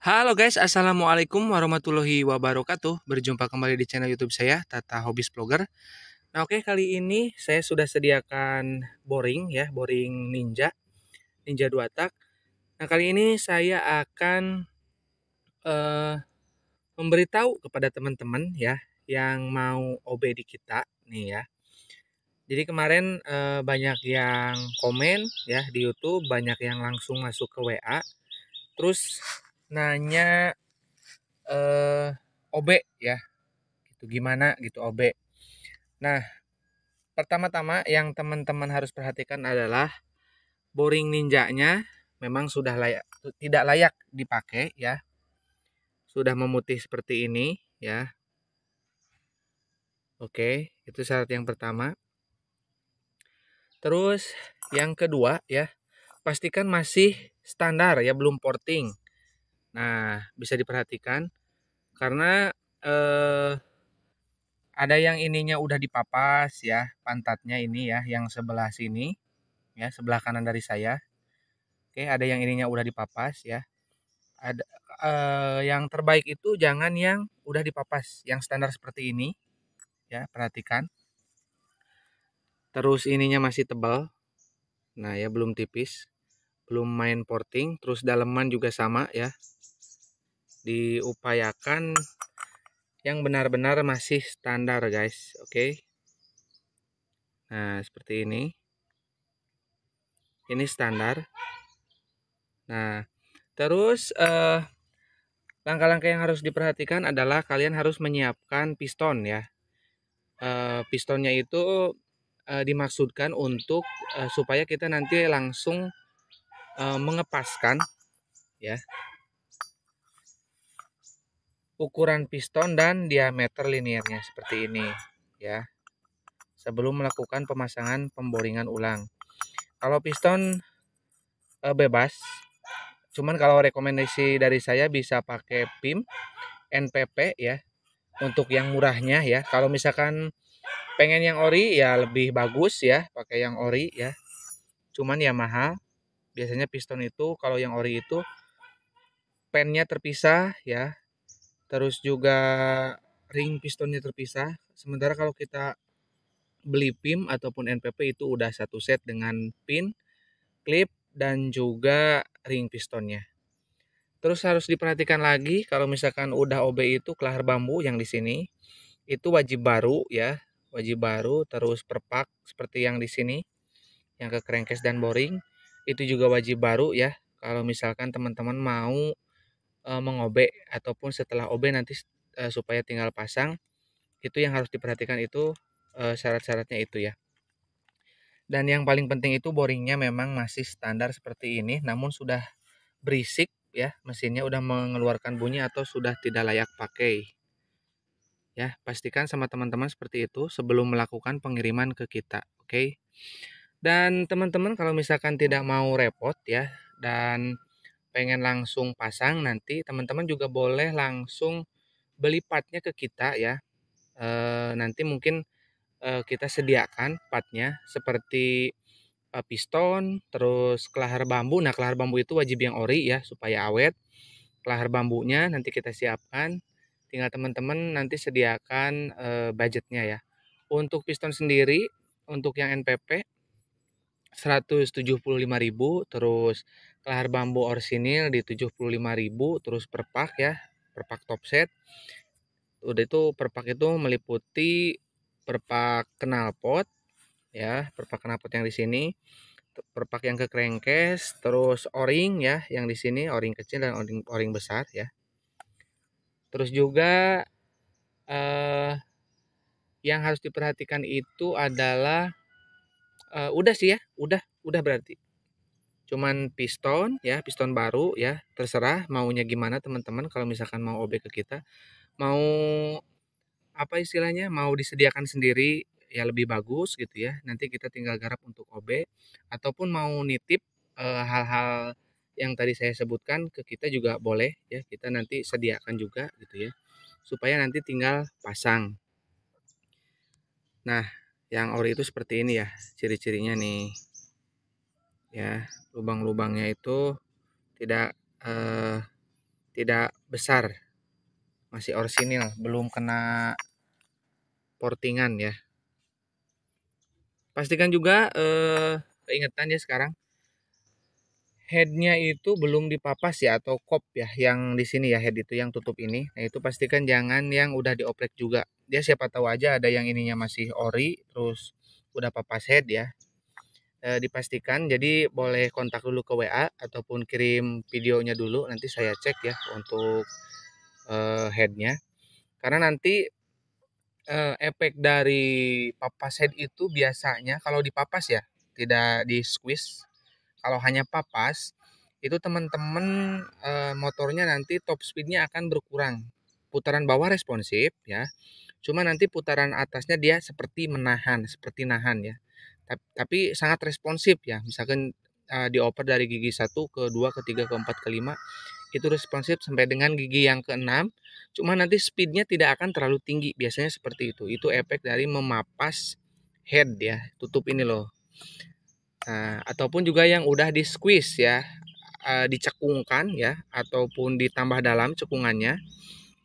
Halo guys, assalamualaikum warahmatullahi wabarakatuh. Berjumpa kembali di channel YouTube saya, Tata Hobbies Vlogger. Nah, oke, kali ini saya sudah sediakan boring ya, boring Ninja 2 tak. Nah, kali ini saya akan eh, memberitahu kepada teman-teman ya yang mau OB di kita nih ya. Jadi kemarin banyak yang komen ya di YouTube, banyak yang langsung masuk ke WA, terus nanya OB ya gitu, gimana gitu OB. Nah, pertama-tama yang teman-teman harus perhatikan adalah boring ninjanya memang sudah layak, tidak layak dipakai ya, sudah memutih seperti ini ya. Oke, itu syarat yang pertama. Terus yang kedua ya, pastikan masih standar ya, belum porting. Nah, bisa diperhatikan karena eh, ada yang ininya udah dipapas ya, pantatnya ini ya, yang sebelah sini ya, sebelah kanan dari saya. Oke, ada yang ininya udah dipapas ya. Ada yang terbaik itu jangan yang udah dipapas, yang standar seperti ini ya, perhatikan. Terus ininya masih tebal. Nah, ya belum tipis, belum main porting, terus daleman juga sama ya. Diupayakan yang benar-benar masih standar, guys. Oke. Nah, seperti ini. Ini standar. Nah, terus langkah-langkah yang harus diperhatikan adalah kalian harus menyiapkan piston ya. Pistonnya itu dimaksudkan untuk supaya kita nanti langsung mengepaskan ya ukuran piston dan diameter linearnya seperti ini ya, sebelum melakukan pemasangan pemboringan ulang. Kalau piston bebas, cuman kalau rekomendasi dari saya bisa pakai PIM NPP ya untuk yang murahnya ya. Kalau misalkan pengen yang ori ya lebih bagus ya pakai yang ori ya, cuman ya mahal. Biasanya piston itu kalau yang ori itu pennya terpisah ya, terus juga ring pistonnya terpisah. Sementara kalau kita beli PIM ataupun NPP itu udah satu set dengan pin, klip, dan juga ring pistonnya. Terus harus diperhatikan lagi kalau misalkan udah OB itu kelahar bambu yang di sini itu wajib baru ya, wajib baru. Terus perpak seperti yang di sini, yang ke crankcase dan boring itu juga wajib baru ya. Kalau misalkan teman-teman mau mengobek ataupun setelah OB nanti supaya tinggal pasang, itu yang harus diperhatikan itu syarat-syaratnya itu ya. Dan yang paling penting itu boringnya memang masih standar seperti ini, namun sudah berisik ya, mesinnya udah mengeluarkan bunyi atau sudah tidak layak pakai. Ya, pastikan sama teman-teman seperti itu sebelum melakukan pengiriman ke kita, oke? Dan teman-teman kalau misalkan tidak mau repot ya dan pengen langsung pasang, nanti teman-teman juga boleh langsung beli partnya ke kita ya. Nanti mungkin kita sediakan partnya seperti piston, terus kelahar bambu. Nah, kelahar bambu itu wajib yang ori ya supaya awet. Kelahar bambunya nanti kita siapkan. Tinggal teman-teman nanti sediakan budgetnya ya. Untuk piston sendiri, untuk yang NPP 175.000, terus kelahar bambu orsinil di 75.000, terus perpak ya, perpak top set. Udah itu perpak itu meliputi perpak knalpot ya, perpak knalpot yang di sini, perpak yang ke crankcase, terus o-ring ya yang di sini, o-ring kecil dan o-ring besar ya. Terus juga eh, yang harus diperhatikan itu adalah udah sih ya, udah berarti. Cuman piston ya, piston baru ya, terserah maunya gimana teman-teman kalau misalkan mau OB ke kita. Mau apa istilahnya, mau disediakan sendiri ya lebih bagus gitu ya. Nanti kita tinggal garap untuk OB ataupun mau nitip hal-hal yang tadi saya sebutkan ke kita juga boleh ya. Kita nanti sediakan juga gitu ya. Supaya nanti tinggal pasang. Nah, yang ori itu seperti ini ya, ciri-cirinya nih. Ya, lubang-lubangnya itu tidak tidak besar, masih orsinil, belum kena portingan ya. Pastikan juga keingetan ya sekarang headnya itu belum dipapas ya, atau kop ya, yang di sini ya, head itu yang tutup ini. Nah itu pastikan jangan yang udah dioprek juga. Dia siapa tahu aja ada yang ininya masih ori, terus udah papas head ya. Dipastikan, jadi boleh kontak dulu ke WA ataupun kirim videonya dulu, nanti saya cek ya untuk headnya. Karena nanti efek dari papas head itu biasanya kalau dipapas ya, tidak di squeeze. Kalau hanya papas, itu teman-teman motornya nanti top speednya akan berkurang. Putaran bawah responsif ya, cuma nanti putaran atasnya dia seperti menahan, seperti nahan ya. Tapi sangat responsif ya. Misalkan dioper dari gigi 1 ke 2 ke 3 ke 4 ke 5 itu responsif sampai dengan gigi yang ke-6. Cuma nanti speednya tidak akan terlalu tinggi. Biasanya seperti itu. Itu efek dari memapas head ya, tutup ini loh. Nah, ataupun juga yang udah di squeeze ya, dicekungkan ya, ataupun ditambah dalam cekungannya,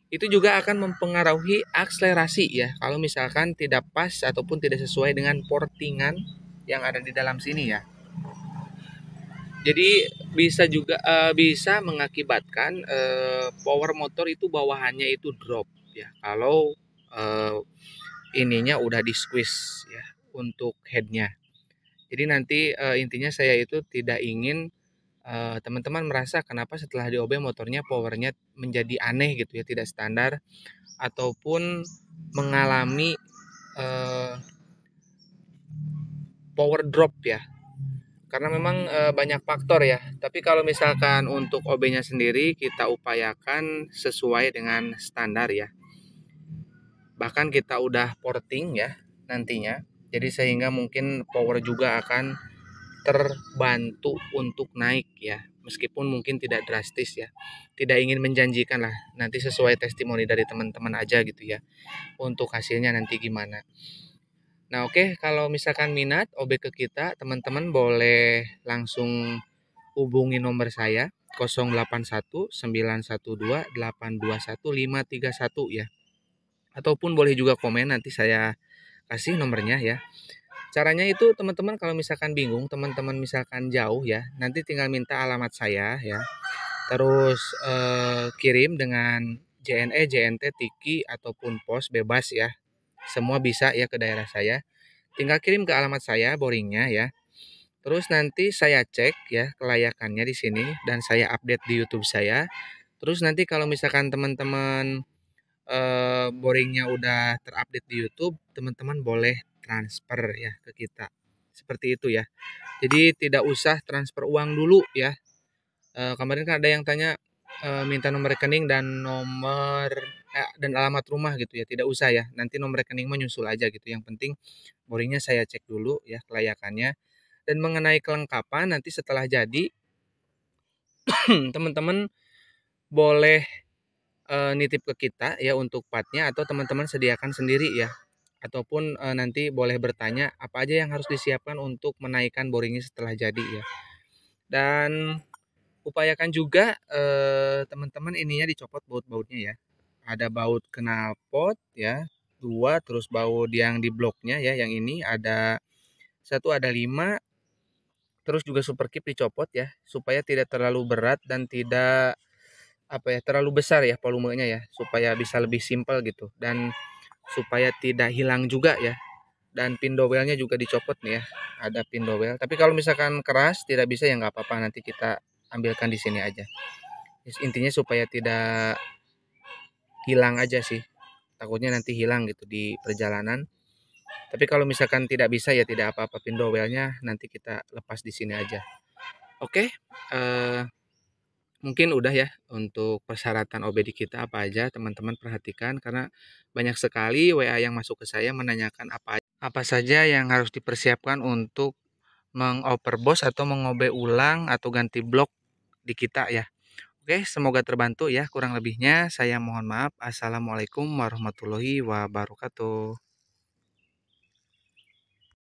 itu juga akan mempengaruhi akselerasi ya. Kalau misalkan tidak pas ataupun tidak sesuai dengan portingan yang ada di dalam sini ya. Jadi bisa juga bisa mengakibatkan power motor itu bawahannya itu drop ya. Kalau ininya udah di squeeze ya untuk headnya. Jadi nanti intinya saya itu tidak ingin teman-teman merasa kenapa setelah di OB motornya powernya menjadi aneh gitu ya, tidak standar ataupun mengalami power drop ya. Karena memang banyak faktor ya. Tapi kalau misalkan untuk OB-nya sendiri kita upayakan sesuai dengan standar ya. Bahkan kita udah porting ya nantinya. Jadi sehingga mungkin power juga akan terbantu untuk naik ya, meskipun mungkin tidak drastis ya, tidak ingin menjanjikan lah, nanti sesuai testimoni dari teman-teman aja gitu ya untuk hasilnya nanti gimana. Nah oke, kalau misalkan minat OB ke kita, teman-teman boleh langsung hubungi nomor saya 081 912 821 531 ya, ataupun boleh juga komen, nanti saya kasih nomornya ya. Caranya itu teman-teman kalau misalkan bingung, teman-teman misalkan jauh ya, nanti tinggal minta alamat saya ya. Terus kirim dengan JNE, JNT, Tiki ataupun pos bebas ya. Semua bisa ya ke daerah saya. Tinggal kirim ke alamat saya boringnya ya. Terus nanti saya cek ya kelayakannya di sini dan saya update di YouTube saya. Terus nanti kalau misalkan teman-teman boringnya udah terupdate di YouTube, teman-teman boleh transfer ya ke kita. Seperti itu ya. Jadi tidak usah transfer uang dulu ya. Kemarin kan ada yang tanya minta nomor rekening dan nomor dan alamat rumah gitu ya. Tidak usah ya. Nanti nomor rekening menyusul aja gitu. Yang penting boringnya saya cek dulu ya kelayakannya. Dan mengenai kelengkapan nanti setelah jadi teman-teman boleh nitip ke kita ya untuk partnya, atau teman-teman sediakan sendiri ya, ataupun nanti boleh bertanya apa aja yang harus disiapkan untuk menaikkan boringnya setelah jadi ya. Dan upayakan juga teman-teman ininya dicopot baut-bautnya ya. Ada baut knalpot ya, 2, terus baut yang di bloknya ya, yang ini ada 1, ada 5, terus juga super keep dicopot ya, supaya tidak terlalu berat dan tidak apa ya, terlalu besar ya volumenya ya, supaya bisa lebih simpel gitu dan supaya tidak hilang juga ya. Dan pin dowelnya juga dicopot nih ya, ada pin dowel. Tapi kalau misalkan keras tidak bisa ya nggak apa-apa, nanti kita ambilkan di sini aja. Intinya supaya tidak hilang aja sih, takutnya nanti hilang gitu di perjalanan. Tapi kalau misalkan tidak bisa ya tidak apa-apa, pin dowelnya nanti kita lepas di sini aja. Oke, mungkin udah ya untuk persyaratan OBD kita apa aja, teman-teman perhatikan karena banyak sekali WA yang masuk ke saya menanyakan apa saja yang harus dipersiapkan untuk mengoperbos atau mengobe ulang atau ganti blok di kita ya. Oke, semoga terbantu ya. Kurang lebihnya saya mohon maaf. Assalamualaikum warahmatullahi wabarakatuh.